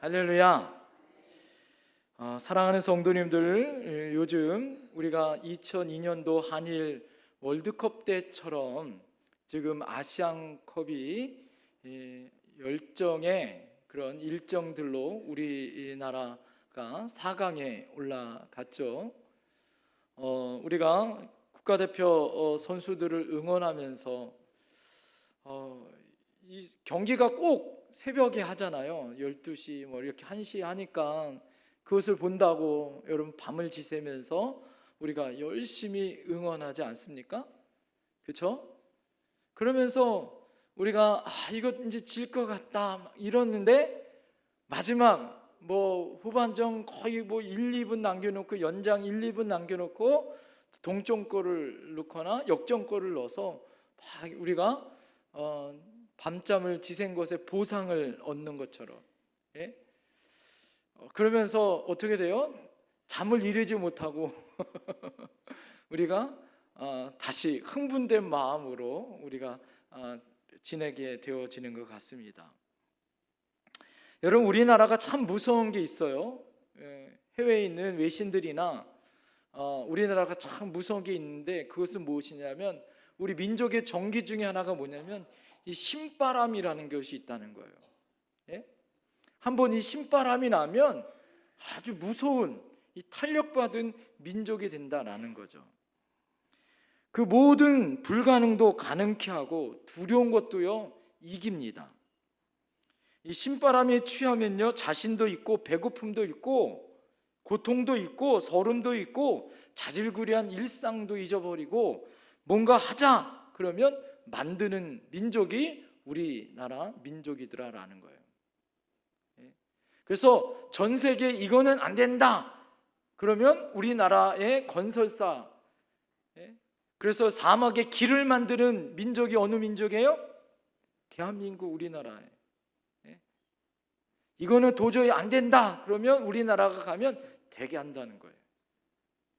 할렐루야. 사랑하는 성도님들, 요즘 우리가 2002년도 한일 월드컵 때처럼 지금 아시안컵이 열정의 그런 일정들로 우리나라가 4강에 올라갔죠. 우리가 국가대표 선수들을 응원하면서 이 경기가 꼭 새벽에 하잖아요. 12시 뭐 이렇게 1시 하니까 그것을 본다고 여러분 밤을 지새면서 우리가 열심히 응원하지 않습니까? 그렇죠? 그러면서 우리가 이거 이제 질 것 같다 막 이러는데 마지막 뭐 후반전 거의 뭐 1, 2분 남겨놓고 연장 1, 2분 남겨놓고 동점골을 넣거나 역전골을 넣어서 막 우리가 밤잠을 지샌 것에 보상을 얻는 것처럼, 예? 그러면서 어떻게 돼요? 잠을 이루지 못하고 우리가 다시 흥분된 마음으로 우리가 지내게 되어지는 것 같습니다. 여러분, 우리나라가 참 무서운 게 있어요. 해외에 있는 외신들이나 우리나라가 참 무서운 게 있는데 그것은 무엇이냐면 우리 민족의 정기 중에 하나가 뭐냐면 이 신바람이라는 것이 있다는 거예요. 예? 한번 이 신바람이 나면 아주 무서운 이 탄력받은 민족이 된다라는 거죠. 그 모든 불가능도 가능케 하고 두려운 것도요 이깁니다. 이 신바람에 취하면요 자신도 있고 배고픔도 있고 고통도 있고 서름도 있고 자질구레한 일상도 잊어버리고 뭔가 하자 그러면 만드는 민족이 우리나라 민족이더라라는 거예요. 그래서 전 세계 이거는 안 된다 그러면 우리나라의 건설사, 그래서 사막에 길을 만드는 민족이 어느 민족이에요? 대한민국 우리나라에. 이거는 도저히 안 된다 그러면 우리나라가 가면 되게 한다는 거예요.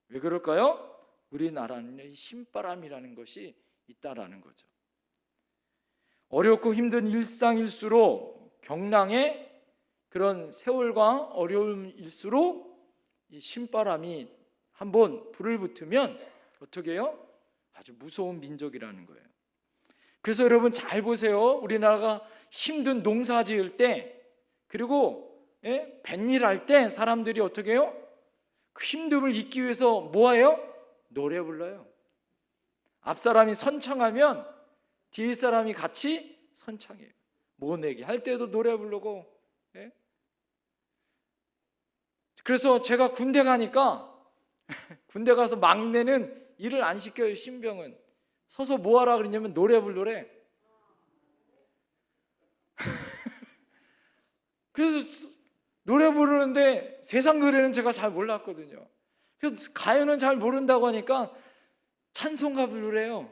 왜 그럴까요? 우리나라는 신바람이라는 것이 있다라는 거죠. 어렵고 힘든 일상일수록 경랑의 그런 세월과 어려움일수록 이 신바람이 한번 불을 붙으면 어떻게 해요? 아주 무서운 민족이라는 거예요. 그래서 여러분 잘 보세요. 우리나라가 힘든 농사 지을 때 그리고 뱃일 할 때 사람들이 어떻게 해요? 그 힘듦을 잊기 위해서 뭐 해요? 노래 불러요. 앞 사람이 선창하면 뒤에 사람이 같이 선창해요. 모내기 할 때도 노래 부르고. 그래서 제가 군대 가니까 군대 가서 막내는 일을 안 시켜요. 신병은 서서 뭐 하라 그러냐면 노래 부르래. 그래서 노래 부르는데 세상 노래는 제가 잘 몰랐거든요. 그래서 가요는 잘 모른다고 하니까 찬송가 부르래요.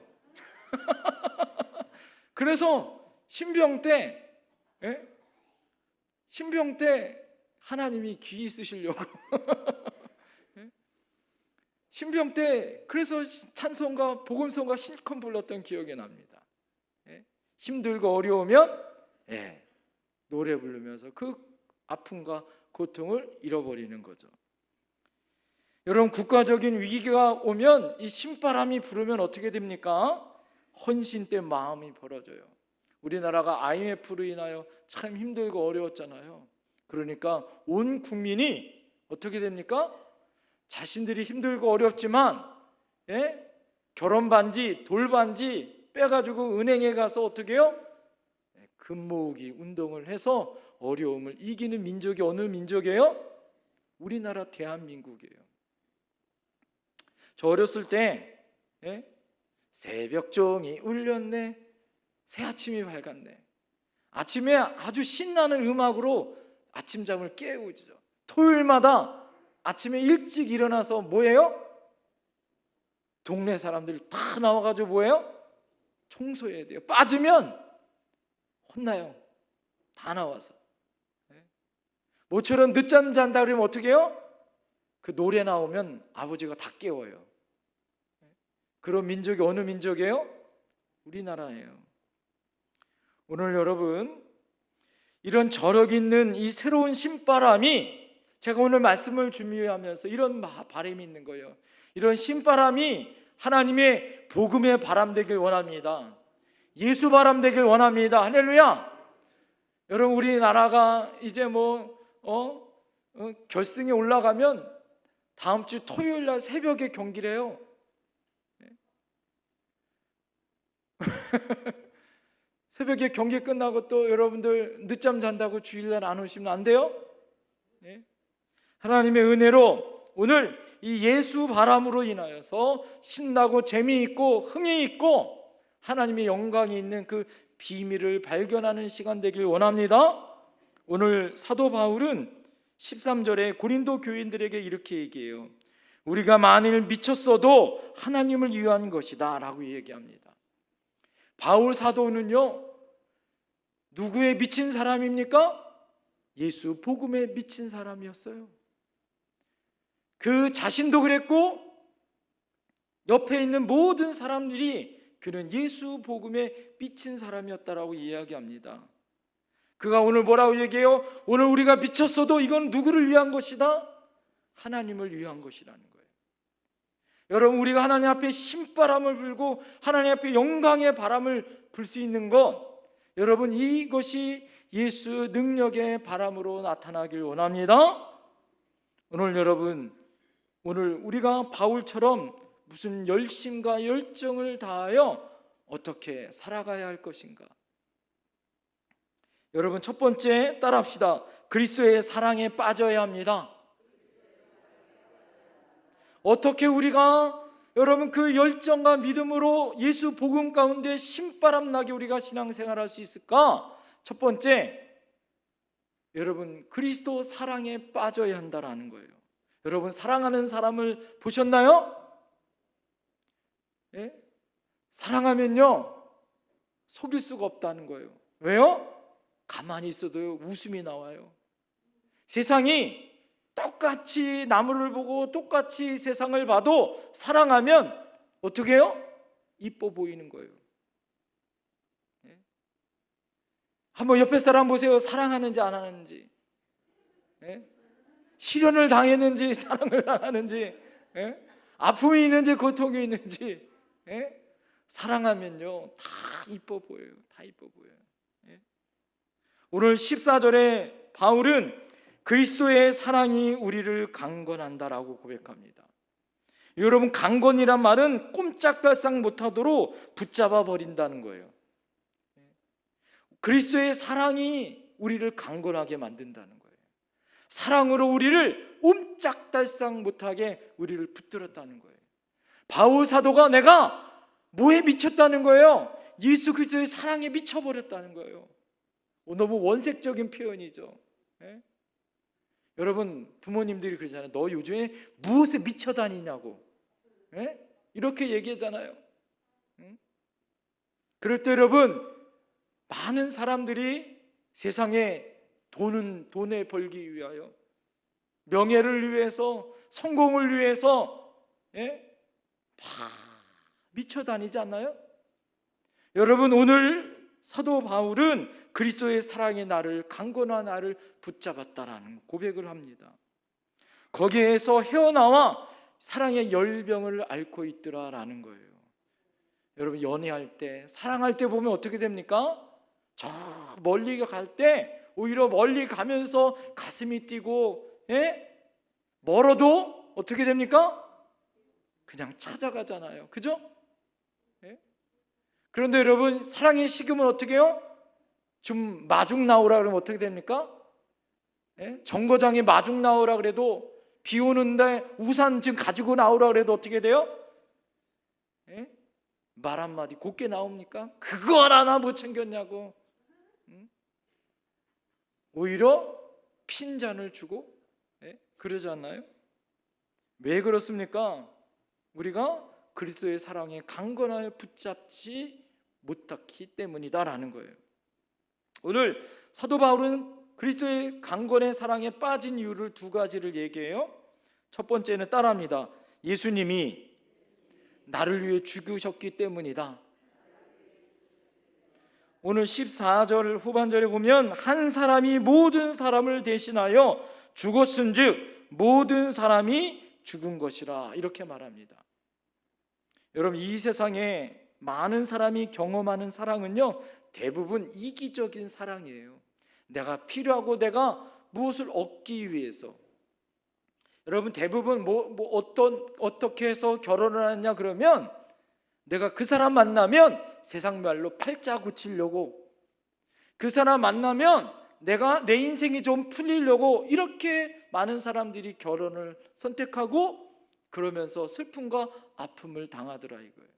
그래서 신병 때 하나님이 귀 쓰시려고 신병 때 그래서 찬송가 복음송가 실컷 불렀던 기억이 납니다. 힘들고 어려우면 노래 부르면서 그 아픔과 고통을 잃어버리는 거죠. 여러분, 국가적인 위기가 오면 이 신바람이 불으면 어떻게 됩니까? 헌신된 마음이 벌어져요. 우리나라가 IMF로 인하여 참 힘들고 어려웠잖아요. 그러니까 온 국민이 어떻게 됩니까? 자신들이 힘들고 어렵지만 결혼 반지, 돌 반지 빼가지고 은행에 가서 어떻게 해요? 금 모으기 운동을 해서 어려움을 이기는 민족이 어느 민족이에요? 우리나라 대한민국이에요. 저 어렸을 때 새벽종이 울렸네, 새아침이 밝았네. 아침에 아주 신나는 음악으로 아침잠을 깨우죠. 토요일마다 아침에 일찍 일어나서 뭐예요? 동네 사람들 다 나와가지고 뭐예요? 청소해야 돼요. 빠지면 혼나요. 다 나와서. 모처럼 늦잠 잔다 그러면 어떻게 해요? 그 노래 나오면 아버지가 다 깨워요. 그런 민족이 어느 민족이에요? 우리나라예요. 오늘 여러분 이런 저력 있는 이 새로운 신바람이, 제가 오늘 말씀을 준비하면서 이런 바람이 있는 거예요. 이런 신바람이 하나님의 복음의 바람 되길 원합니다. 예수 바람 되길 원합니다. 할렐루야. 여러분, 우리나라가 이제 결승에 올라가면 다음 주 토요일 날 새벽에 경기를 해요. 새벽에 경기 끝나고 또 여러분들 늦잠 잔다고 주일날 안 오시면 안 돼요? 네? 하나님의 은혜로 오늘 이 예수 바람으로 인하여서 신나고 재미있고 흥이 있고 하나님의 영광이 있는 그 비밀을 발견하는 시간 되길 원합니다. 오늘 사도 바울은 13절에 고린도 교인들에게 이렇게 얘기해요. 우리가 만일 미쳤어도 하나님을 위한 것이다 라고 얘기합니다. 바울 사도는요, 누구에 미친 사람입니까? 예수 복음에 미친 사람이었어요. 그 자신도 그랬고 옆에 있는 모든 사람들이 그는 예수 복음에 미친 사람이었다라고 이야기합니다. 그가 오늘 뭐라고 얘기해요? 오늘 우리가 미쳤어도 이건 누구를 위한 것이다? 하나님을 위한 것이라는 거예요. 여러분, 우리가 하나님 앞에 신바람을 불고 하나님 앞에 영광의 바람을 불 수 있는 것, 여러분, 이것이 예수 능력의 바람으로 나타나길 원합니다. 오늘 여러분, 오늘 우리가 바울처럼 무슨 열심과 열정을 다하여 어떻게 살아가야 할 것인가? 여러분, 첫 번째 따라합시다. 그리스도의 사랑에 빠져야 합니다. 어떻게 우리가 여러분 그 열정과 믿음으로 예수 복음 가운데 신바람 나게 우리가 신앙생활할 수 있을까? 첫 번째, 여러분 그리스도 사랑에 빠져야 한다라는 거예요. 여러분, 사랑하는 사람을 보셨나요? 예? 사랑하면요 속일 수가 없다는 거예요. 왜요? 가만히 있어도 웃음이 나와요. 세상이 똑같이 나무를 보고 똑같이 세상을 봐도 사랑하면 어떻게 해요? 이뻐 보이는 거예요. 예? 한번 옆에 사람 보세요. 사랑하는지 안 하는지. 예? 시련을 당했는지 사랑을 당하는지, 예? 아픔이 있는지 고통이 있는지, 예? 사랑하면요 다 이뻐 보여요. 다 이뻐 보여요. 예? 오늘 14절에 바울은 그리스도의 사랑이 우리를 강건한다라고 고백합니다. 여러분, 강건이란 말은 꼼짝달싹 못하도록 붙잡아 버린다는 거예요. 그리스도의 사랑이 우리를 강건하게 만든다는 거예요. 사랑으로 우리를 옴짝달싹 못하게 우리를 붙들었다는 거예요. 바울 사도가 내가 뭐에 미쳤다는 거예요? 예수 그리스도의 사랑에 미쳐버렸다는 거예요. 너무 원색적인 표현이죠. 예? 여러분, 부모님들이 그러잖아요. 너 요즘에 무엇에 미쳐 다니냐고, 예? 이렇게 얘기하잖아요. 응? 그럴 때 여러분, 많은 사람들이 세상에 돈에 벌기 위하여, 명예를 위해서, 성공을 위해서, 예? 막 미쳐 다니지 않나요? 여러분, 오늘 사도 바울은 그리스도의 사랑의 나를, 강건한 나를 붙잡았다라는 고백을 합니다. 거기에서 헤어나와 사랑의 열병을 앓고 있더라라는 거예요. 여러분, 연애할 때, 사랑할 때 보면 어떻게 됩니까? 저 멀리 갈 때 오히려 멀리 가면서 가슴이 뛰고, 예? 멀어도 어떻게 됩니까? 그냥 찾아가잖아요. 그죠? 예? 그런데 여러분, 사랑의 식음은 어떻게 해요? 좀 마중 나오라 그러면 어떻게 됩니까? 예? 정거장에 마중 나오라 그래도, 비 오는데 우산 지금 가지고 나오라 그래도 어떻게 돼요? 예? 말 한마디 곱게 나옵니까? 그걸 하나 못 챙겼냐고. 오히려 핀잔을 주고, 예? 그러지 않나요? 왜 그렇습니까? 우리가 그리스도의 사랑에 강건하여 붙잡지 못했기 때문이다라는 거예요. 오늘 사도 바울은 그리스도의 강건의 사랑에 빠진 이유를 두 가지를 얘기해요. 첫 번째는 따라합니다. 예수님이 나를 위해 죽으셨기 때문이다. 오늘 14절 후반절에 보면 한 사람이 모든 사람을 대신하여 죽었은즉 모든 사람이 죽은 것이라 이렇게 말합니다. 여러분, 이 세상에 많은 사람이 경험하는 사랑은요, 대부분 이기적인 사랑이에요. 내가 필요하고 내가 무엇을 얻기 위해서. 여러분, 대부분 어떻게 해서 결혼을 하냐 그러면 내가 그 사람 만나면 세상 말로 팔자 고치려고, 그 사람 만나면 내가 내 인생이 좀 풀리려고 이렇게 많은 사람들이 결혼을 선택하고 그러면서 슬픔과 아픔을 당하더라 이거예요.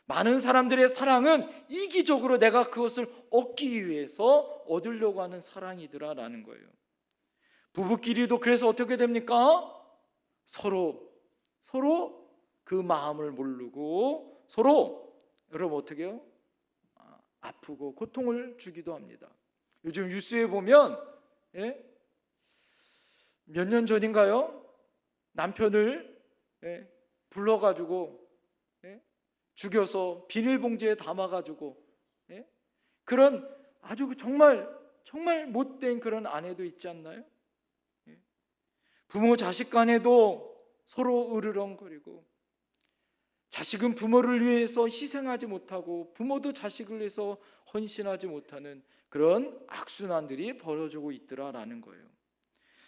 많은 사람들의 사랑은 이기적으로 내가 그것을 얻기 위해서 얻으려고 하는 사랑이더라라는 거예요. 부부끼리도 그래서 어떻게 됩니까? 서로 그 마음을 모르고 서로 여러분 어떻게 해요? 아프고 고통을 주기도 합니다. 요즘 뉴스에 보면 몇 년 전인가요? 남편을 불러가지고 죽여서 비닐봉지에 담아가지고 그런 아주 정말 못된 그런 아내도 있지 않나요? 부모 자식 간에도 서로 으르렁거리고, 자식은 부모를 위해서 희생하지 못하고 부모도 자식을 위해서 헌신하지 못하는 그런 악순환들이 벌어지고 있더라라는 거예요.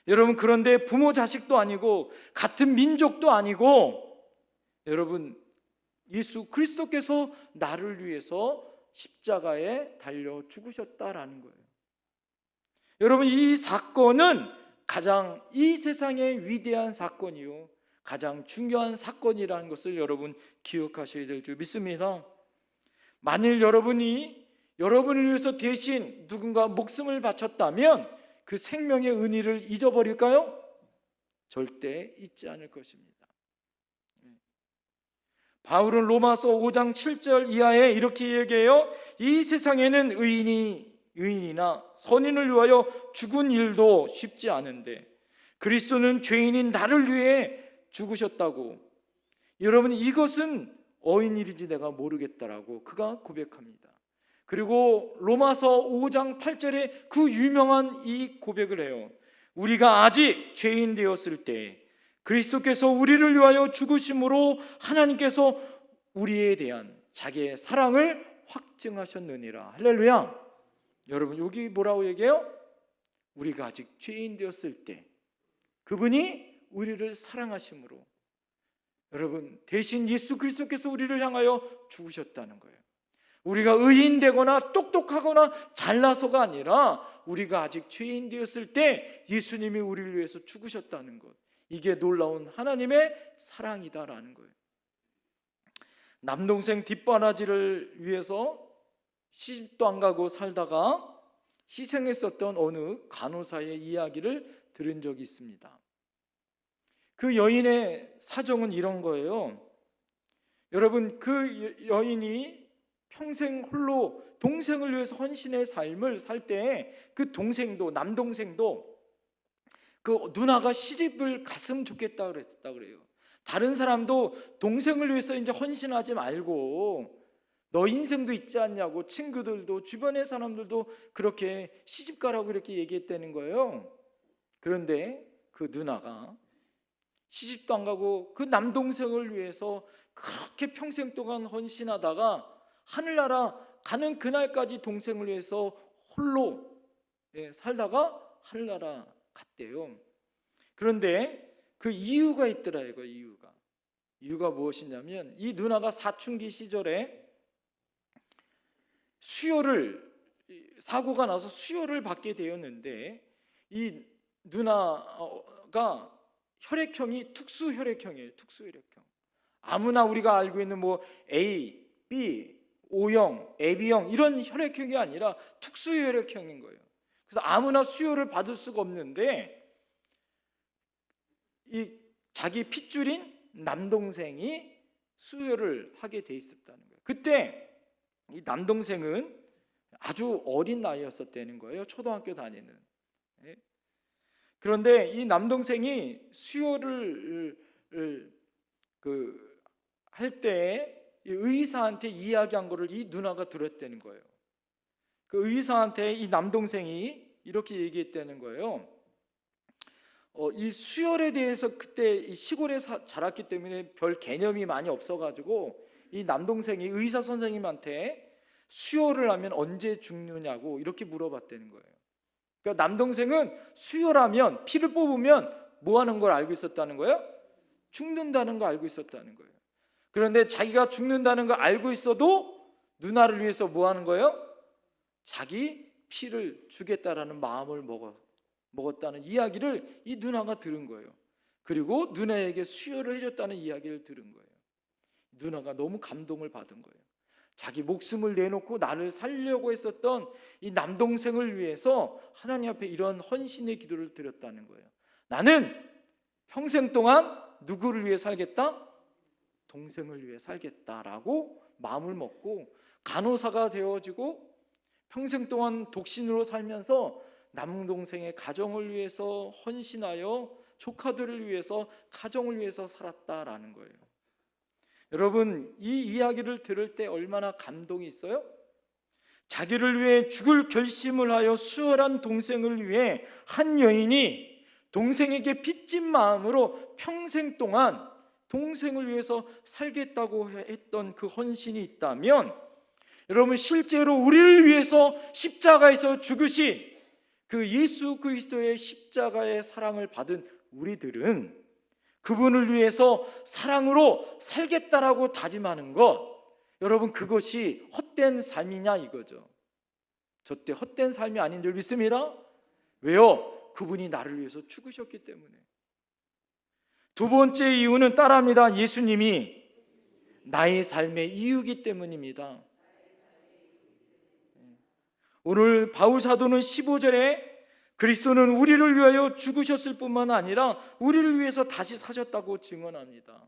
여러분, 그런데 부모 자식도 아니고 같은 민족도 아니고 여러분, 예수 그리스도께서 나를 위해서 십자가에 달려 죽으셨다라는 거예요. 여러분, 이 사건은 가장 이 세상의 위대한 사건이요, 가장 중요한 사건이라는 것을 여러분 기억하셔야 될 줄 믿습니다. 만일 여러분이 여러분을 위해서 대신 누군가 목숨을 바쳤다면 그 생명의 은혜를 잊어버릴까요? 절대 잊지 않을 것입니다. 바울은 로마서 5장 7절 이하에 이렇게 얘기해요. 이 세상에는 의인이나 선인을 위하여 죽은 일도 쉽지 않은데 그리스도는 죄인인 나를 위해 죽으셨다고. 여러분, 이것은 어인일인지 내가 모르겠다라고 그가 고백합니다. 그리고 로마서 5장 8절에 그 유명한 이 고백을 해요. 우리가 아직 죄인 되었을 때 그리스도께서 우리를 위하여 죽으심으로 하나님께서 우리에 대한 자기의 사랑을 확증하셨느니라. 할렐루야. 여러분, 여기 뭐라고 얘기해요? 우리가 아직 죄인 되었을 때 그분이 우리를 사랑하심으로, 여러분, 대신 예수 그리스도께서 우리를 향하여 죽으셨다는 거예요. 우리가 의인되거나 똑똑하거나 잘나서가 아니라 우리가 아직 죄인 되었을 때 예수님이 우리를 위해서 죽으셨다는 것, 이게 놀라운 하나님의 사랑이다라는 거예요. 남동생 뒷바라지를 위해서 시집도 안 가고 살다가 희생했었던 어느 간호사의 이야기를 들은 적이 있습니다. 그 여인의 사정은 이런 거예요. 여러분, 그 여인이 평생 홀로 동생을 위해서 헌신의 삶을 살 때 그 동생도, 남동생도 그 누나가 시집을 갔으면 좋겠다 그래요. 다른 사람도 동생을 위해서 이제 헌신하지 말고 너 인생도 있지 않냐고, 친구들도 주변의 사람들도 그렇게 시집 가라고 이렇게 얘기했다는 거예요. 그런데 그 누나가 시집도 안 가고 그 남동생을 위해서 그렇게 평생 동안 헌신하다가 하늘나라 가는 그날까지 동생을 위해서 홀로 살다가 하늘나라 갔대요. 그런데 그 이유가 있더라 이거. 이유가 무엇이냐면 이 누나가 사춘기 시절에 사고가 나서 수혈을 받게 되었는데 이 누나가 혈액형이 특수 혈액형이에요. 특수 혈액형. 아무나 우리가 알고 있는 뭐 A, B, O형, AB형 이런 혈액형이 아니라 특수 혈액형인 거예요. 그래서 아무나 수혈을 받을 수가 없는데 이 자기 핏줄인 남동생이 수혈을 하게 돼 있었다는 거예요. 그때 이 남동생은 아주 어린 나이였었다는 거예요. 초등학교 다니는. 그런데 이 남동생이 수혈을 할 때 의사한테 이야기한 거를 이 누나가 들었다는 거예요. 그 의사한테 이 남동생이 이렇게 얘기했다는 거예요. 이 수혈에 대해서 그때 이 시골에 자랐기 때문에 별 개념이 많이 없어가지고 이 남동생이 의사 선생님한테 수혈을 하면 언제 죽느냐고 이렇게 물어봤다는 거예요. 그러니까 남동생은 수혈하면, 피를 뽑으면 뭐 하는 걸 알고 있었다는 거예요? 죽는다는 거 알고 있었다는 거예요. 그런데 자기가 죽는다는 걸 알고 있어도 누나를 위해서 뭐 하는 거예요? 자기 피를 주겠다라는 마음을 먹었다는 이야기를 이 누나가 들은 거예요. 그리고 누나에게 수혈을 해줬다는 이야기를 들은 거예요. 누나가 너무 감동을 받은 거예요. 자기 목숨을 내놓고 나를 살려고 했었던 이 남동생을 위해서 하나님 앞에 이런 헌신의 기도를 드렸다는 거예요. 나는 평생 동안 누구를 위해 살겠다? 동생을 위해 살겠다라고 마음을 먹고 간호사가 되어지고 평생 동안 독신으로 살면서 남동생의 가정을 위해서 헌신하여 조카들을 위해서, 가정을 위해서 살았다라는 거예요. 여러분, 이 이야기를 들을 때 얼마나 감동이 있어요? 자기를 위해 죽을 결심을 하여 수혈한 동생을 위해 한 여인이 동생에게 빚진 마음으로 평생 동안 동생을 위해서 살겠다고 했던 그 헌신이 있다면, 여러분, 실제로 우리를 위해서 십자가에서 죽으신 그 예수 그리스도의 십자가의 사랑을 받은 우리들은 그분을 위해서 사랑으로 살겠다라고 다짐하는 것, 여러분, 그것이 헛된 삶이냐 이거죠. 저때 헛된 삶이 아닌 줄 믿습니다. 왜요? 그분이 나를 위해서 죽으셨기 때문에. 두 번째 이유는 따라합니다. 예수님이 나의 삶의 이유이기 때문입니다. 오늘 바울 사도는 15절에 그리스도는 우리를 위하여 죽으셨을 뿐만 아니라 우리를 위해서 다시 사셨다고 증언합니다.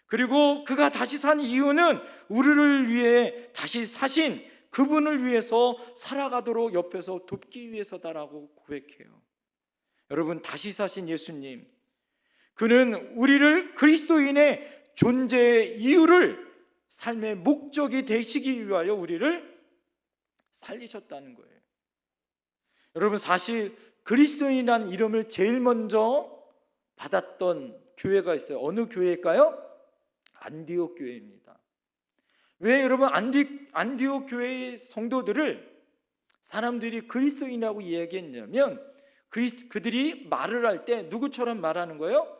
그리고 그가 다시 산 이유는 우리를 위해 다시 사신 그분을 위해서 살아가도록 옆에서 돕기 위해서다라고 고백해요. 여러분, 다시 사신 예수님, 그는 우리를 그리스도인의 존재의 이유를, 삶의 목적이 되시기 위하여 우리를 살리셨다는 거예요. 여러분, 사실 그리스도인이라는 이름을 제일 먼저 받았던 교회가 있어요. 어느 교회일까요? 안디옥 교회입니다. 왜 여러분, 안디옥 교회의 성도들을 사람들이 그리스도인이라고 이야기했냐면, 그들이 말을 할 때 누구처럼 말하는 거예요?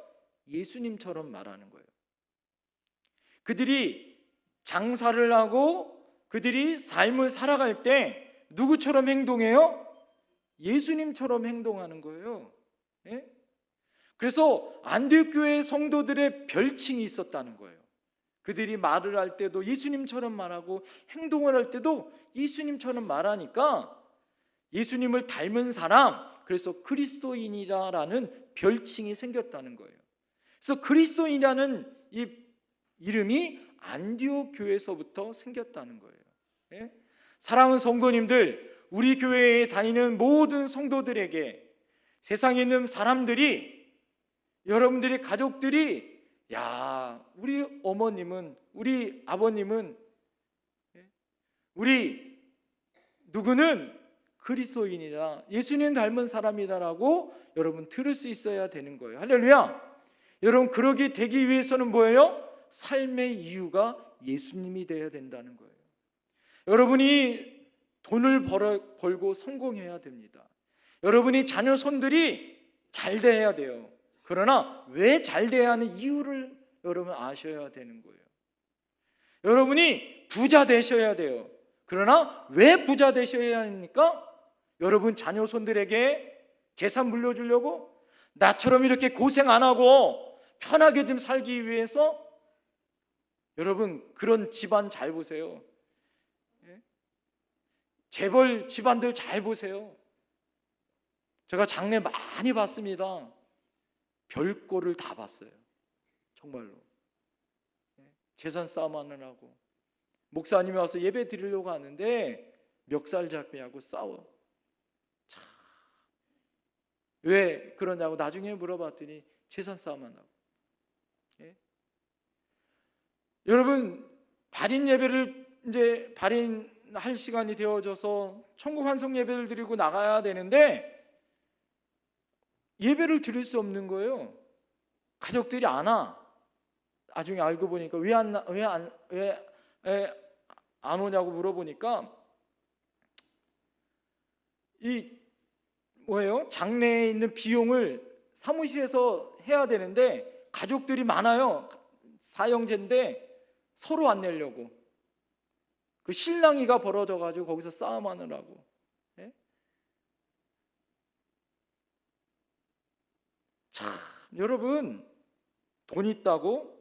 예수님처럼 말하는 거예요. 그들이 장사를 하고 그들이 삶을 살아갈 때 누구처럼 행동해요? 예수님처럼 행동하는 거예요. 예? 그래서 안디옥 교회 성도들의 별칭이 있었다는 거예요. 그들이 말을 할 때도 예수님처럼 말하고 행동을 할 때도 예수님처럼 말하니까 예수님을 닮은 사람, 그래서 그리스도인이라는 별칭이 생겼다는 거예요. 그래서 그리스도인이라는 이 이름이 안디옥 교회에서부터 생겼다는 거예요. 예? 사랑하는 성도님들, 우리 교회에 다니는 모든 성도들에게, 세상에 있는 사람들이, 여러분들의 가족들이, 야, 우리 어머님은, 우리 아버님은, 우리 누구는 그리스도인이다, 예수님 닮은 사람이다라고 여러분 들을 수 있어야 되는 거예요. 할렐루야. 여러분, 그러게 되기 위해서는 뭐예요? 삶의 이유가 예수님이 되어야 된다는 거예요. 여러분이 돈을 벌고 성공해야 됩니다. 여러분이 자녀 손들이 잘 돼야 돼요. 그러나 왜 잘 돼야 하는 이유를 여러분 아셔야 되는 거예요. 여러분이 부자 되셔야 돼요. 그러나 왜 부자 되셔야 합니까? 여러분 자녀 손들에게 재산 물려주려고? 나처럼 이렇게 고생 안 하고 편하게 좀 살기 위해서? 여러분, 그런 집안 잘 보세요. 재벌 집안들 잘 보세요. 제가 장례 많이 봤습니다. 별꼴을 다 봤어요. 정말로. 재산 싸움 하느라고 목사님이 와서 예배 드리려고 하는데 멱살 잡기하고 싸워. 참. 왜 그러냐고 나중에 물어봤더니 재산 싸움 한다고. 여러분, 발인 예배를 이제 발인 할 시간이 되어져서 천국 환송 예배를 드리고 나가야 되는데 예배를 드릴 수 없는 거예요. 가족들이 안 와. 나중에 알고 보니까 왜 안 오냐고 물어보니까 이 뭐예요? 장례에 있는 비용을 사무실에서 해야 되는데 가족들이 많아요. 사형제인데 서로 안 내려고. 그 실랑이가 벌어져 가지고 거기서 싸움하느라고. 예? 참, 여러분, 돈 있다고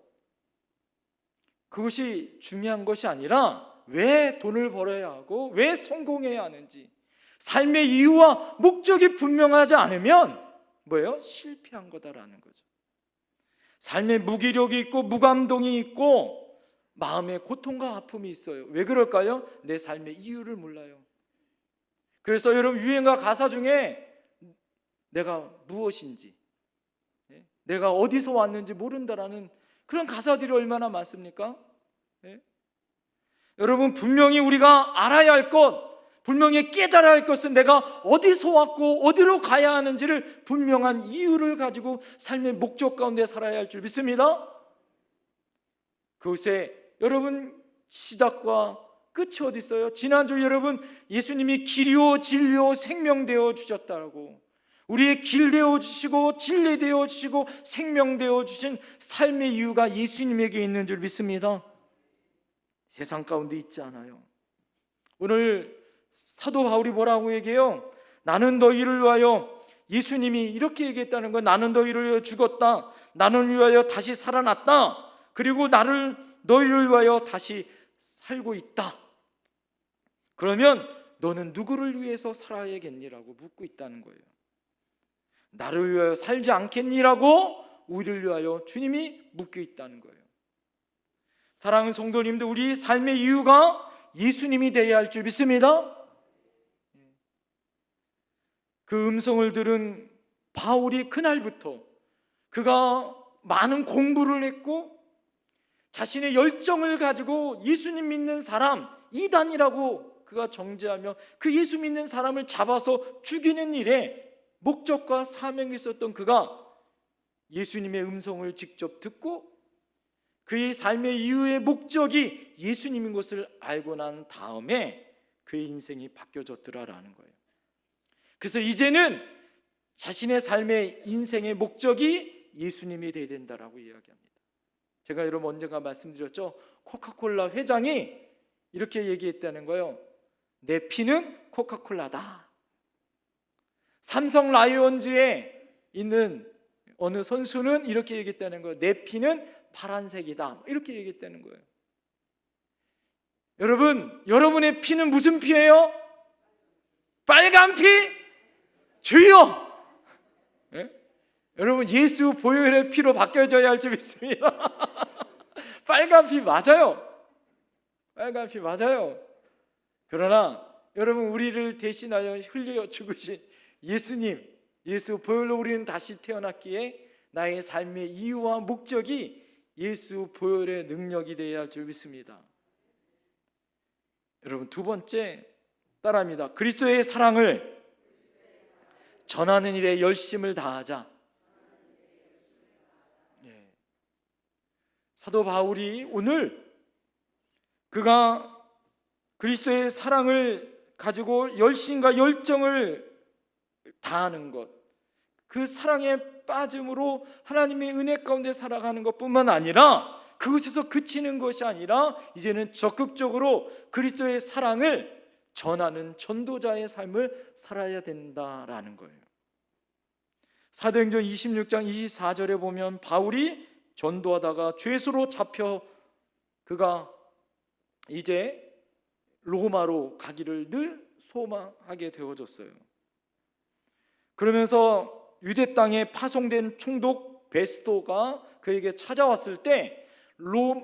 그것이 중요한 것이 아니라 왜 돈을 벌어야 하고 왜 성공해야 하는지, 삶의 이유와 목적이 분명하지 않으면 뭐예요? 실패한 거다라는 거죠. 삶에 무기력이 있고 무감동이 있고 마음에 고통과 아픔이 있어요. 왜 그럴까요? 내 삶의 이유를 몰라요. 그래서 여러분, 유행가 가사 중에 내가 무엇인지, 내가 어디서 왔는지 모른다라는 그런 가사들이 얼마나 많습니까? 여러분, 분명히 우리가 알아야 할 것, 분명히 깨달아야 할 것은 내가 어디서 왔고 어디로 가야 하는지를 분명한 이유를 가지고 삶의 목적 가운데 살아야 할 줄 믿습니다. 그것에 여러분 시작과 끝이 어디 있어요? 지난주 여러분, 예수님이 길이요 진리요 생명 되어 주셨다고, 우리의 길 되어 주시고 진리 되어 주시고 생명 되어 주신 삶의 이유가 예수님에게 있는 줄 믿습니다. 세상 가운데 있지 않아요. 오늘 사도 바울이 뭐라고 얘기해요? 나는 너희를 위하여, 예수님이 이렇게 얘기했다는 건, 나는 너희를 위하여 죽었다, 나는 위하여 다시 살아났다, 그리고 너희를 위하여 다시 살고 있다. 그러면 너는 누구를 위해서 살아야겠니라고 묻고 있다는 거예요. 나를 위하여 살지 않겠니라고 우리를 위하여 주님이 묻고 있다는 거예요. 사랑하는 성도님들, 우리 삶의 이유가 예수님이 되어야 할 줄 믿습니다. 그 음성을 들은 바울이 그날부터 그가 많은 공부를 했고 자신의 열정을 가지고 예수님 믿는 사람, 이단이라고 그가 정죄하며 그 예수 믿는 사람을 잡아서 죽이는 일에 목적과 사명이 있었던 그가 예수님의 음성을 직접 듣고 그의 삶의 이유의 목적이 예수님인 것을 알고 난 다음에 그의 인생이 바뀌어졌더라라는 거예요. 그래서 이제는 자신의 삶의 인생의 목적이 예수님이 되어야 된다라고 이야기합니다. 제가 여러분 언젠가 말씀드렸죠. 코카콜라 회장이 이렇게 얘기했다는 거예요. 내 피는 코카콜라다. 삼성 라이온즈에 있는 어느 선수는 이렇게 얘기했다는 거예요. 내 피는 파란색이다. 이렇게 얘기했다는 거예요. 여러분, 여러분의 피는 무슨 피예요? 빨간 피? 주여! 예? 여러분, 예수 보혈의 피로 바뀌어져야 할 줄 믿습니다. 빨간 피 맞아요. 빨간 피 맞아요. 그러나 여러분, 우리를 대신하여 흘려 죽으신 예수님, 예수 보혈로 우리는 다시 태어났기에 나의 삶의 이유와 목적이 예수 보혈의 능력이 되어야 할 줄 믿습니다. 여러분, 두 번째 따라합니다. 그리스도의 사랑을 전하는 일에 열심을 다하자. 사도 바울이 오늘 그가 그리스도의 사랑을 가지고 열심과 열정을 다하는 것, 그 사랑에 빠짐으로 하나님의 은혜 가운데 살아가는 것뿐만 아니라 그것에서 그치는 것이 아니라 이제는 적극적으로 그리스도의 사랑을 전하는 전도자의 삶을 살아야 된다라는 거예요. 사도행전 26장 24절에 보면 바울이 전도하다가 죄수로 잡혀 그가 이제 로마로 가기를 늘 소망하게 되어졌어요. 그러면서 유대 땅에 파송된 총독 베스도가 그에게 찾아왔을 때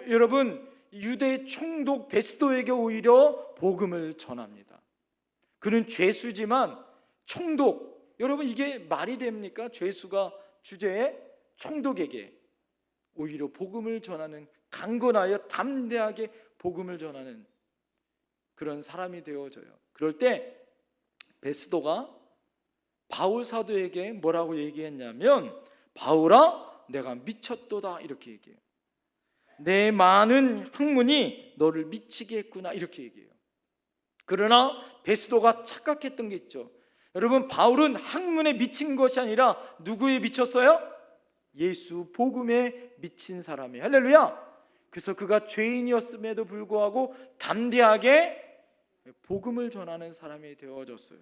여러분, 유대 총독 베스도에게 오히려 복음을 전합니다. 그는 죄수지만 총독, 여러분 이게 말이 됩니까? 죄수가 주제에 총독에게 오히려 복음을 전하는, 강건하여 담대하게 복음을 전하는 그런 사람이 되어져요. 그럴 때 베스도가 바울 사도에게 뭐라고 얘기했냐면, 바울아 내가 미쳤도다 이렇게 얘기해요. 내 많은 학문이 너를 미치게 했구나 이렇게 얘기해요. 그러나 베스도가 착각했던 게 있죠. 여러분, 바울은 학문에 미친 것이 아니라 누구에 미쳤어요? 예수 복음에 미친 사람이에요. 할렐루야. 그래서 그가 죄인이었음에도 불구하고 담대하게 복음을 전하는 사람이 되어졌어요.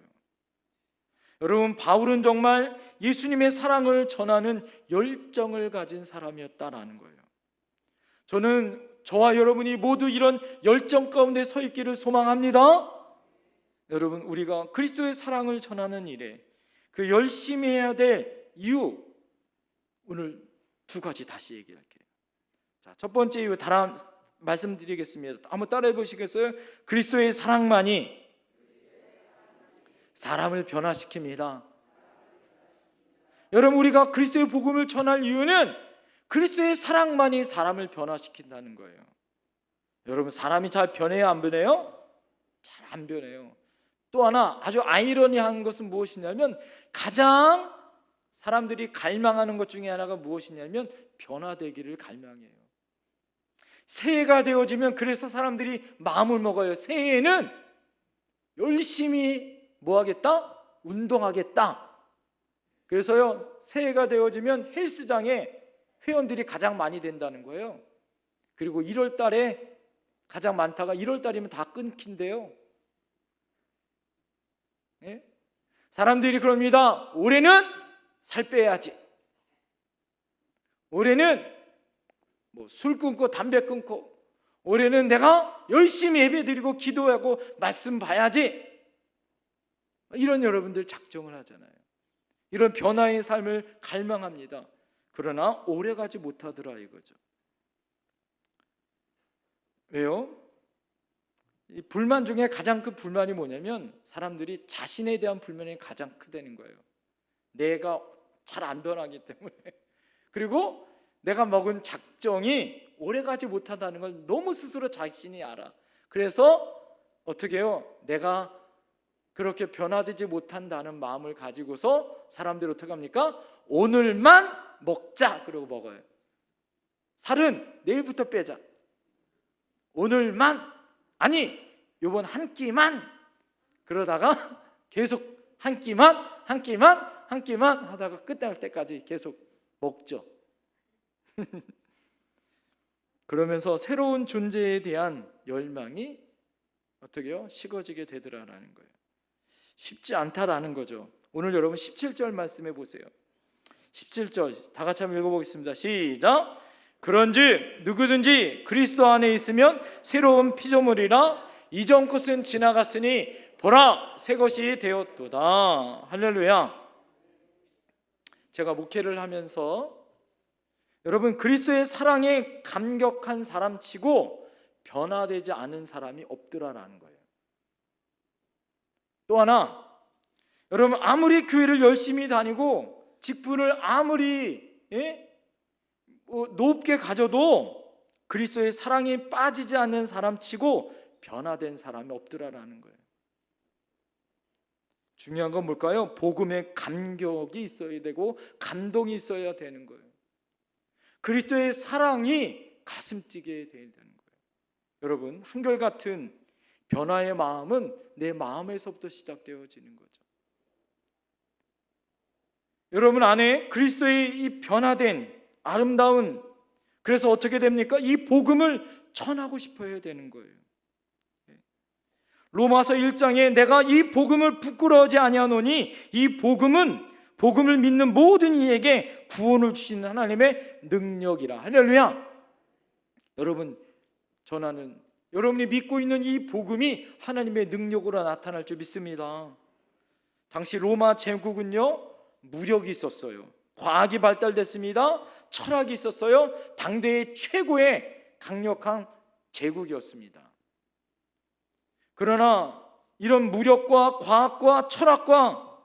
여러분, 바울은 정말 예수님의 사랑을 전하는 열정을 가진 사람이었다라는 거예요. 저는 저와 여러분이 모두 이런 열정 가운데 서 있기를 소망합니다. 여러분, 우리가 그리스도의 사랑을 전하는 일에 그 열심히 해야 될 이유, 오늘 두 가지 다시 얘기할게요. 자, 첫 번째 이유 다음 말씀드리겠습니다. 한번 따라해 보시겠어요? 그리스도의 사랑만이 사람을 변화시킵니다. 여러분, 우리가 그리스도의 복음을 전할 이유는 그리스도의 사랑만이 사람을 변화시킨다는 거예요. 여러분, 사람이 잘 변해요, 안 변해요? 잘 안 변해요. 또 하나 아주 아이러니한 것은 무엇이냐면, 가장 사람들이 갈망하는 것 중에 하나가 무엇이냐면 변화되기를 갈망해요. 새해가 되어지면 그래서 사람들이 마음을 먹어요. 새해에는 열심히 뭐 하겠다? 운동하겠다. 그래서요, 새해가 되어지면 헬스장에 회원들이 가장 많이 된다는 거예요. 그리고 1월 달에 가장 많다가 1월 달이면 다 끊긴대요. 예? 사람들이 그럽니다. 올해는 살 빼야지. 올해는 뭐 술 끊고 담배 끊고, 올해는 내가 열심히 예배드리고 기도하고 말씀 봐야지. 이런 여러분들 작정을 하잖아요. 이런 변화의 삶을 갈망합니다. 그러나 오래가지 못하더라 이거죠. 왜요? 이 불만 중에 가장 큰 불만이 뭐냐면, 사람들이 자신에 대한 불만이 가장 크다는 거예요. 내가 잘 안 변하기 때문에. 그리고 내가 먹은 작정이 오래가지 못한다는 걸 너무 스스로 자신이 알아. 그래서 어떻게 해요? 내가 그렇게 변화되지 못한다는 마음을 가지고서 사람들이 어떻게 합니까? 오늘만 먹자 그러고 먹어요. 살은 내일부터 빼자. 오늘만, 아니 요번 한 끼만. 그러다가 계속 한 끼만 하다가 끝날 때까지 계속 먹죠. 그러면서 새로운 존재에 대한 열망이 어떻게 해요? 식어지게 되더라라는 거예요. 쉽지 않다라는 거죠. 오늘 여러분 17절 말씀해 보세요. 17절 다 같이 한번 읽어보겠습니다. 시작. 그런즉 누구든지 그리스도 안에 있으면 새로운 피조물이라, 이전 것은 지나갔으니 보라 새 것이 되었도다. 할렐루야. 제가 목회를 하면서 여러분, 그리스도의 사랑에 감격한 사람치고 변화되지 않은 사람이 없더라라는 거예요. 또 하나, 여러분 아무리 교회를 열심히 다니고 직분을 아무리 높게 가져도 그리스도의 사랑에 빠지지 않는 사람치고 변화된 사람이 없더라라는 거예요. 중요한 건 뭘까요? 복음에 감격이 있어야 되고 감동이 있어야 되는 거예요. 그리스도의 사랑이 가슴 뛰게 되는 거예요. 여러분, 한결같은 변화의 마음은 내 마음에서부터 시작되어지는 거죠. 여러분 안에 그리스도의 이 변화된 아름다운, 그래서 어떻게 됩니까? 이 복음을 전하고 싶어야 되는 거예요. 로마서 1장에 내가 이 복음을 부끄러워하지 아니하노니 이 복음을 믿는 모든 이에게 구원을 주시는 하나님의 능력이라. 할렐루야. 여러분, 전하는 여러분이 믿고 있는 이 복음이 하나님의 능력으로 나타날 줄 믿습니다. 당시 로마 제국은요, 무력이 있었어요. 과학이 발달됐습니다. 철학이 있었어요. 당대의 최고의 강력한 제국이었습니다. 그러나 이런 무력과 과학과 철학과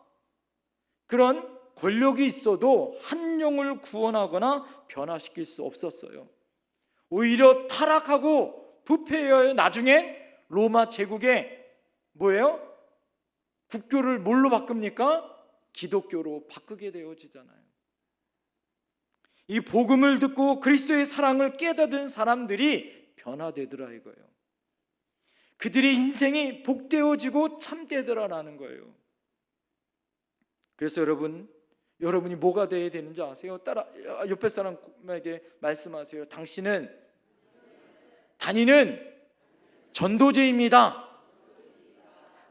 그런 권력이 있어도 한 영을 구원하거나 변화시킬 수 없었어요. 오히려 타락하고 부패해야 나중에 로마 제국의 뭐예요? 국교를 뭘로 바꿉니까? 기독교로 바꾸게 되어지잖아요. 이 복음을 듣고 그리스도의 사랑을 깨닫은 사람들이 변화되더라 이거예요. 그들의 인생이 복되어지고 참되더라라는 거예요. 그래서 여러분이 뭐가 되어야 되는지 아세요? 따라 옆에 사람에게 말씀하세요. 당신은 다니는 전도제입니다.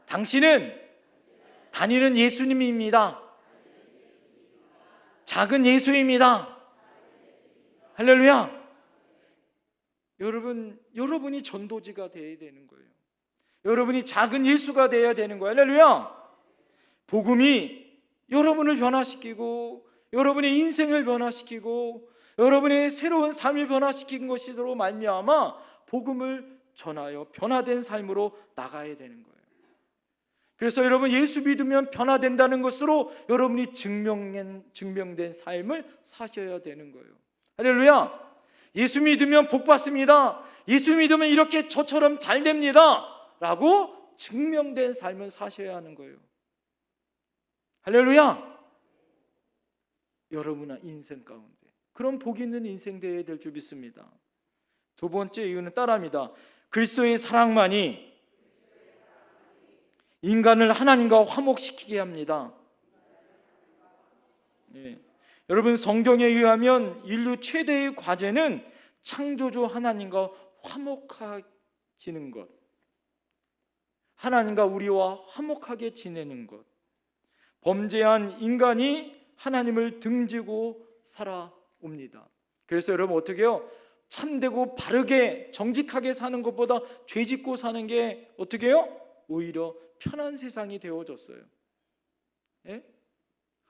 당신은 다니는 예수님입니다. 작은 예수입니다. 할렐루야. 여러분이 전도지가 되어야 되는 거예요. 여러분이 작은 예수가 되어야 되는 거예요. 할렐루야. 복음이 여러분을 변화시키고 여러분의 인생을 변화시키고 여러분의 새로운 삶을 변화시킨 것으로 말미암아 복음을 전하여 변화된 삶으로 나가야 되는 거예요. 그래서 여러분 예수 믿으면 변화된다는 것으로 여러분이 증명된 삶을 사셔야 되는 거예요. 할렐루야. 예수 믿으면 복 받습니다. 예수 믿으면 이렇게 저처럼 잘 됩니다 라고 증명된 삶을 사셔야 하는 거예요. 할렐루야. 여러분의 인생 가운데 그런 복 있는 인생 되어야 될 줄 믿습니다. 두 번째 이유는 따라합니다. 그리스도의 사랑만이 인간을 하나님과 화목시키게 합니다. 여러분 성경에 의하면 인류 최대의 과제는 창조주 하나님과 화목해지는 것, 하나님과 우리와 화목하게 지내는 것, 범죄한 인간이 하나님을 등지고 살아옵니다. 그래서 여러분 어떻게 해요? 참되고 바르게 정직하게 사는 것보다 죄짓고 사는 게 어떻게 해요? 오히려 편한 세상이 되어졌어요.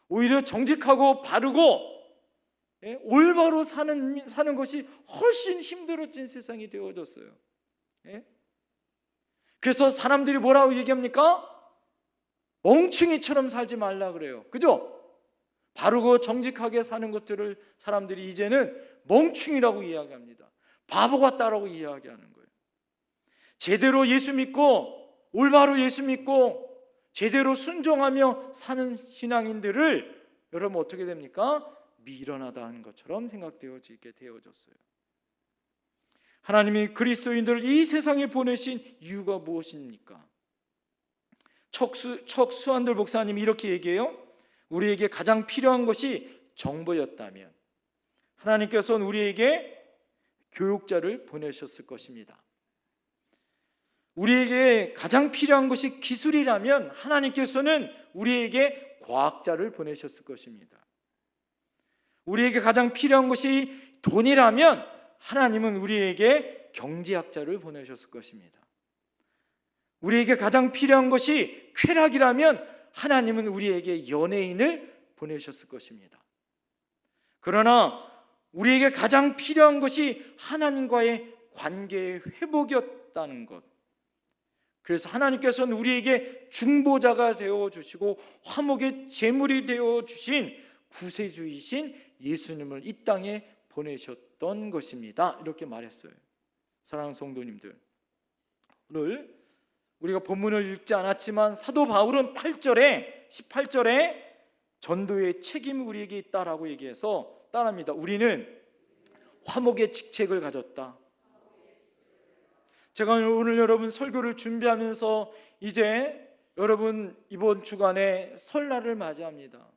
오히려 정직하고 바르고 올바로 사는 것이 훨씬 힘들어진 세상이 되어졌어요. 그래서 사람들이 뭐라고 얘기합니까? 멍충이처럼 살지 말라 그래요. 그죠? 바르고 정직하게 사는 것들을 사람들이 이제는 멍충이라고 이야기합니다. 바보 같다라고 이야기하는 거예요. 제대로 예수 믿고 올바로 예수 믿고 제대로 순종하며 사는 신앙인들을 여러분 어떻게 됩니까? 미련하다 하는 것처럼 생각되어지게 되어졌어요. 하나님이 그리스도인들을 이 세상에 보내신 이유가 무엇입니까? 척수한들 목사님이 이렇게 얘기해요. 우리에게 가장 필요한 것이 정보였다면 하나님께서는 우리에게 교육자를 보내셨을 것입니다. 우리에게 가장 필요한 것이 기술이라면 하나님께서는 우리에게 과학자를 보내셨을 것입니다. 우리에게 가장 필요한 것이 돈이라면 하나님은 우리에게 경제학자를 보내셨을 것입니다. 우리에게 가장 필요한 것이 쾌락이라면 하나님은 우리에게 연예인을 보내셨을 것입니다. 그러나 우리에게 가장 필요한 것이 하나님과의 관계의 회복이었다는 것. 그래서 하나님께서는 우리에게 중보자가 되어주시고 화목의 제물이 되어주신 구세주이신 예수님을 이 땅에 보내셨던 것입니다. 이렇게 말했어요. 사랑하는 성도님들, 오늘 우리가 본문을 읽지 않았지만 사도 바울은 18절에 전도의 책임이 우리에게 있다라고 얘기해서 따라합니다. 우리는 화목의 직책을 가졌다. 제가 오늘 여러분 설교를 준비하면서 이제 여러분 이번 주간에 설날을 맞이합니다.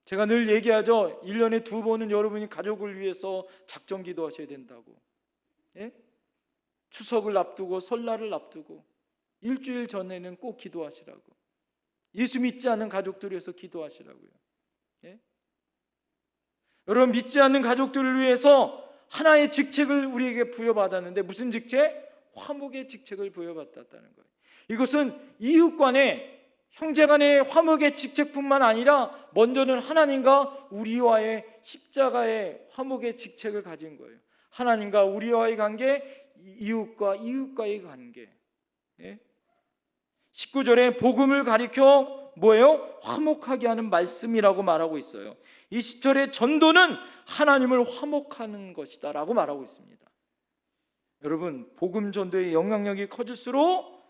제가 늘 얘기하죠. 1년에 2번은 여러분이 가족을 위해서 작정 기도하셔야 된다고. 추석을 앞두고 설날을 앞두고 일주일 전에는 꼭 기도하시라고. 예수 믿지 않는 가족들을 위해서 기도하시라고요. 여러분 믿지 않는 가족들을 위해서 하나의 직책을 우리에게 부여받았는데 무슨 직책? 화목의 직책을 부여받았다는 거예요. 이것은 이웃 간의 형제 간의 화목의 직책뿐만 아니라 먼저는 하나님과 우리와의 십자가의 화목의 직책을 가진 거예요. 하나님과 우리와의 관계, 이웃과의 관계. 19절에 복음을 가리켜 뭐예요? 화목하게 하는 말씀이라고 말하고 있어요. 20절에 전도는 하나님을 화목하는 것이다 라고 말하고 있습니다. 여러분, 복음 전도의 영향력이 커질수록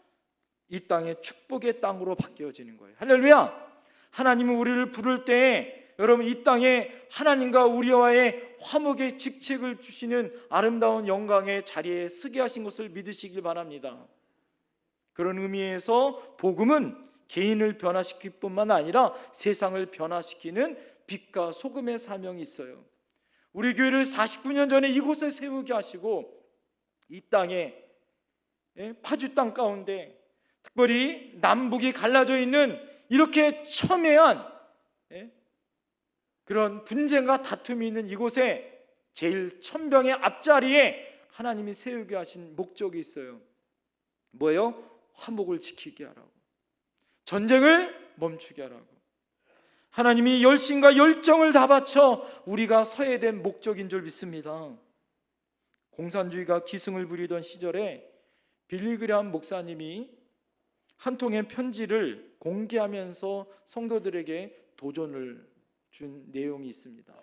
이 땅의 축복의 땅으로 바뀌어지는 거예요. 할렐루야! 하나님은 우리를 부를 때 여러분, 이 땅에 하나님과 우리와의 화목의 직책을 주시는 아름다운 영광의 자리에 서게 하신 것을 믿으시길 바랍니다. 그런 의미에서 복음은 개인을 변화시킬 뿐만 아니라 세상을 변화시키는 빛과 소금의 사명이 있어요. 우리 교회를 49년 전에 이곳에 세우게 하시고 이 땅에, 파주 땅 가운데 특별히 남북이 갈라져 있는 이렇게 첨예한 그런 분쟁과 다툼이 있는 이곳에 제일 천병의 앞자리에 하나님이 세우게 하신 목적이 있어요. 뭐예요? 화목을 지키게 하라고, 전쟁을 멈추게 하라고. 하나님이 열심과 열정을 다 바쳐 우리가 서야 된 목적인 줄 믿습니다. 공산주의가 기승을 부리던 시절에 빌리그레함 목사님이 한 통의 편지를 공개하면서 성도들에게 도전을 준 내용이 있습니다.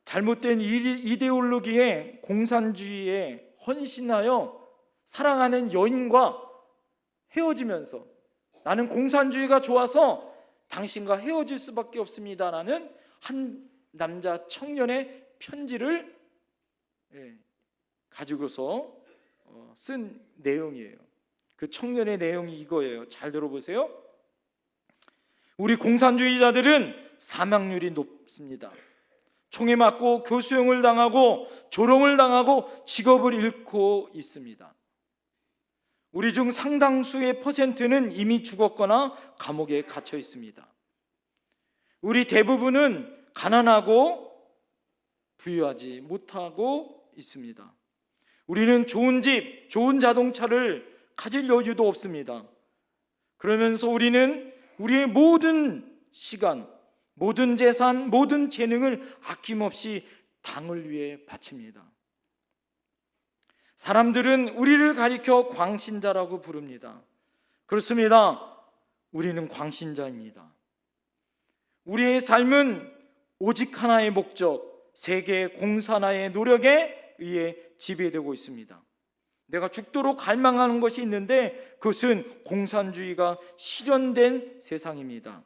잘못된 이데올로기에 공산주의에 헌신하여 사랑하는 여인과 헤어지면서 나는 공산주의가 좋아서 당신과 헤어질 수밖에 없습니다라는 한 남자 청년의 편지를 가지고서 쓴 내용이에요. 그 청년의 내용이 이거예요. 잘 들어보세요. 우리 공산주의자들은 사망률이 높습니다. 총에 맞고 교수형을 당하고 조롱을 당하고 직업을 잃고 있습니다. 우리 중 상당수의 퍼센트는 이미 죽었거나 감옥에 갇혀 있습니다. 우리 대부분은 가난하고 부유하지 못하고 있습니다. 우리는 좋은 집, 좋은 자동차를 가질 여유도 없습니다. 그러면서 우리는 우리의 모든 시간, 모든 재산, 모든 재능을 아낌없이 당을 위해 바칩니다. 사람들은 우리를 가리켜 광신자라고 부릅니다. 그렇습니다. 우리는 광신자입니다. 우리의 삶은 오직 하나의 목적, 세계 공산화의 노력에 의해 지배되고 있습니다. 내가 죽도록 갈망하는 것이 있는데 그것은 공산주의가 실현된 세상입니다.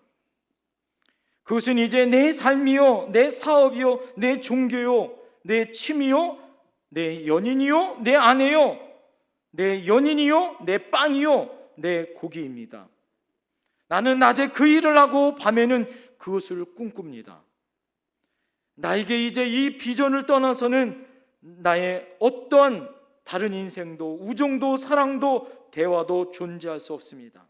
그것은 이제 내 삶이요, 내 사업이요, 내 종교요, 내 취미요, 내 연인이요, 내 아내요, 내 연인이요, 내 빵이요, 내 고기입니다. 나는 낮에 그 일을 하고 밤에는 그것을 꿈꿉니다. 나에게 이제 이 비전을 떠나서는 나의 어떠한 다른 인생도, 우정도, 사랑도, 대화도 존재할 수 없습니다.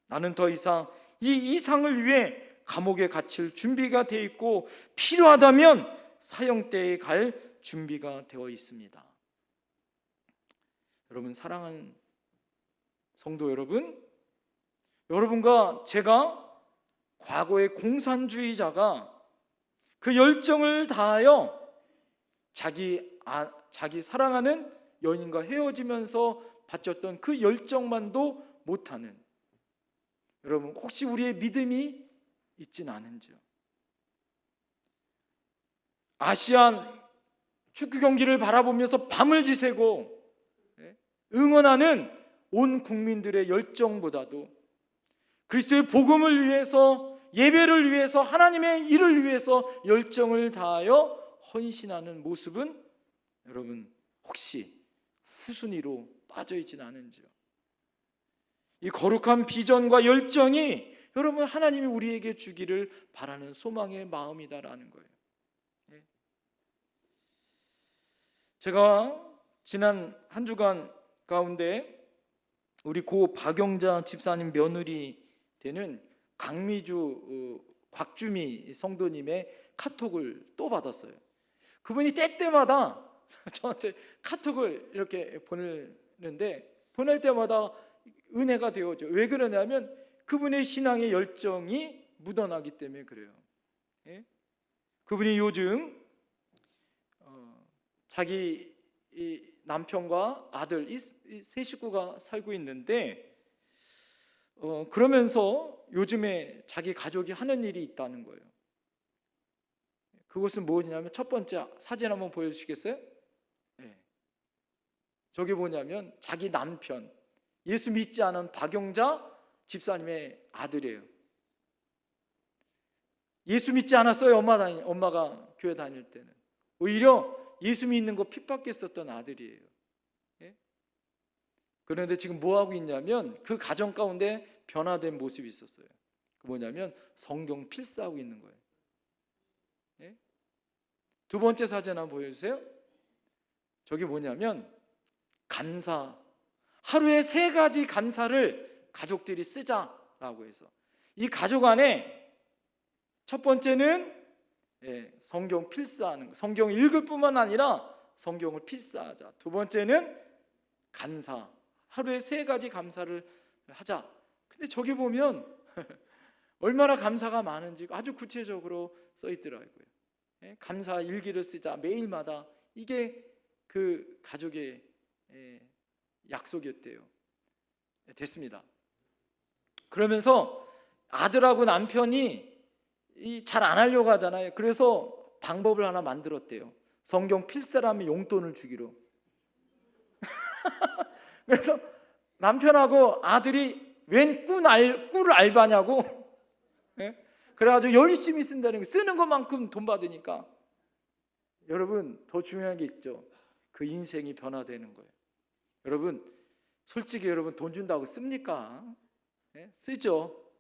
나는 더 이상 이 이상을 위해 감옥에 갇힐 준비가 되어 있고 필요하다면 사형대에 갈 준비가 되어 있습니다. 여러분, 사랑하는 성도 여러분, 여러분과 제가 과거의 공산주의자가 그 열정을 다하여 자기 사랑하는 연인과 헤어지면서 바쳤던 그 열정만도 못하는, 여러분 혹시 우리의 믿음이 있진 않은지요? 아시안 축구 경기를 바라보면서 밤을 지새고 응원하는 온 국민들의 열정보다도 그리스도의 복음을 위해서, 예배를 위해서, 하나님의 일을 위해서 열정을 다하여 헌신하는 모습은 여러분 혹시 후순위로 빠져있진 않은지요? 이 거룩한 비전과 열정이 여러분 하나님이 우리에게 주기를 바라는 소망의 마음이다라는 거예요. 제가 지난 한 주간 가운데 우리 고 박영자 집사님 며느리 되는 강미주 곽주미 성도님의 카톡을 또 받았어요. 그분이 때때마다 저한테 카톡을 이렇게 보내는데 보낼 때마다 은혜가 되어져. 왜 그러냐면 그분의 신앙의 열정이 묻어나기 때문에 그래요. 그분이 요즘 자기 남편과 아들 이 세 식구가 살고 있는데 그러면서 요즘에 자기 가족이 하는 일이 있다는 거예요. 그것은 뭐냐면 첫 번째 사진 한번 보여주시겠어요? 저게 뭐냐면 자기 남편, 예수 믿지 않은 박용자 집사님의 아들이에요. 예수 믿지 않았어요. 엄마가 교회 다닐 때는. 오히려 예수 믿는 거 핍박했었던 아들이에요. 예? 그런데 지금 뭐 하고 있냐면 그 가정 가운데 변화된 모습이 있었어요. 그 뭐냐면 성경 필사하고 있는 거예요. 예? 두 번째 사진 한번 보여주세요. 저게 뭐냐면 감사, 하루에 3가지 감사를 가족들이 쓰자라고 해서 이 가족 안에 첫 번째는 성경 필사하는 거, 성경 읽을 뿐만 아니라 성경을 필사하자. 두 번째는 감사, 하루에 3가지 감사를 하자. 근데 저기 보면 얼마나 감사가 많은지 아주 구체적으로 써 있더라고요. 감사 일기를 쓰자, 매일마다. 이게 그 가족의 약속이었대요. 됐습니다. 그러면서 아들하고 남편이 잘 안 하려고 하잖아요. 그래서 방법을 하나 만들었대요. 성경 필사라면 용돈을 주기로. 그래서 남편하고 아들이 웬 꿀 알바냐고. 그래가지고 열심히 쓴다는 거, 쓰는 것만큼 돈 받으니까. 여러분, 더 중요한 게 있죠. 그 인생이 변화되는 거예요. 여러분, 솔직히 여러분 돈 준다고 씁니까? 쓰죠.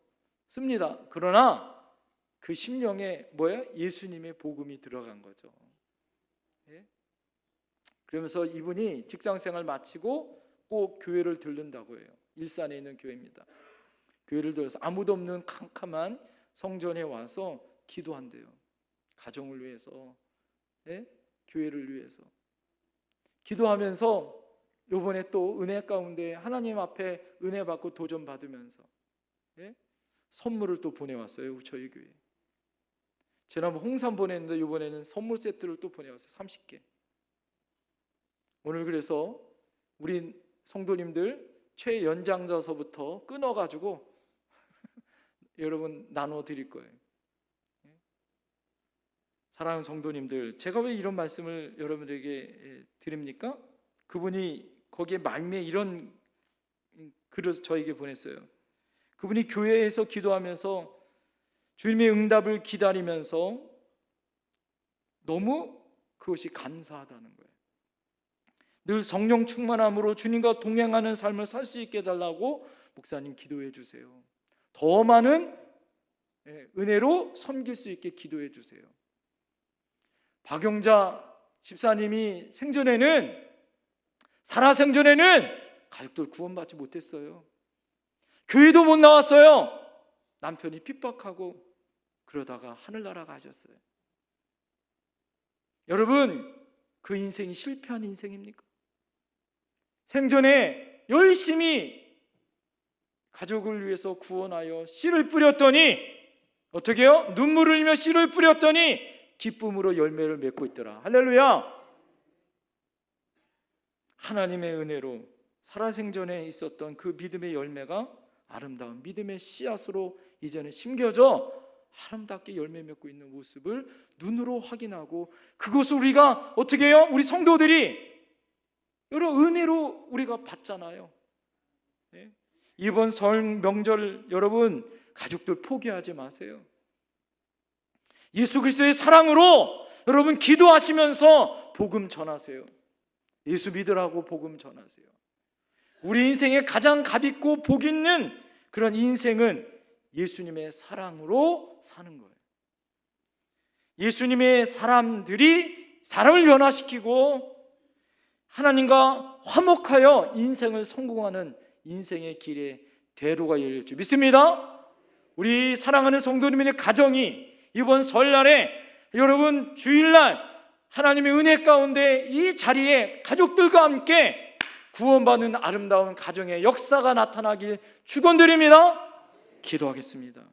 씁니다. 그러나 그 심령에 뭐예요? 예수님의 복음이 들어간 거죠. 그러면서 이분이 직장생활 마치고 꼭 교회를 들른다고 해요. 일산에 있는 교회입니다. 교회를 들어서 아무도 없는 캄캄한 성전에 와서 기도한대요. 가정을 위해서, 교회를 위해서 기도하면서 이번에 또 은혜 가운데 하나님 앞에 은혜 받고 도전 받으면서 선물을 또 보내왔어요. 저희 교회. 지난번 홍삼 보냈는데 이번에는 선물 세트를 또 보내왔어요. 30개. 오늘 그래서 우리 성도님들 최연장자서부터 끊어가지고 여러분 나눠 드릴 거예요. 사랑하는 성도님들, 제가 왜 이런 말씀을 여러분들에게 드립니까? 그분이 거기에 말미에 이런 글을 저에게 보냈어요. 그분이 교회에서 기도하면서 주님의 응답을 기다리면서 너무 그것이 감사하다는 거예요. 늘 성령 충만함으로 주님과 동행하는 삶을 살 수 있게 해달라고 목사님 기도해 주세요. 더 많은 은혜로 섬길 수 있게 기도해 주세요. 박용자 집사님이 살아생전에는 가족들 구원받지 못했어요. 교회도 못 나왔어요. 남편이 핍박하고 그러다가 하늘나라 가셨어요. 여러분, 그 인생이 실패한 인생입니까? 생전에 열심히 가족을 위해서 구원하여 씨를 뿌렸더니 어떻게 해요? 눈물을 흘리며 씨를 뿌렸더니 기쁨으로 열매를 맺고 있더라. 할렐루야. 하나님의 은혜로 살아생전에 있었던 그 믿음의 열매가 아름다운 믿음의 씨앗으로 이제는 심겨져 아름답게 열매 맺고 있는 모습을 눈으로 확인하고, 그것을 우리가 어떻게 해요? 우리 성도들이 여러 은혜로 우리가 받잖아요. 이번 설 명절 여러분 가족들 포기하지 마세요. 예수 그리스도의 사랑으로 여러분 기도하시면서 복음 전하세요. 예수 믿으라고 복음 전하세요. 우리 인생의 가장 값있고 복 있는 그런 인생은 예수님의 사랑으로 사는 거예요. 예수님의 사람들이 사람을 변화시키고 하나님과 화목하여 인생을 성공하는 인생의 길에 대로가 열릴 줄 믿습니다. 우리 사랑하는 성도님의 가정이 이번 설날에 여러분 주일날 하나님의 은혜 가운데 이 자리에 가족들과 함께 구원받는 아름다운 가정의 역사가 나타나길 축원드립니다. 기도하겠습니다.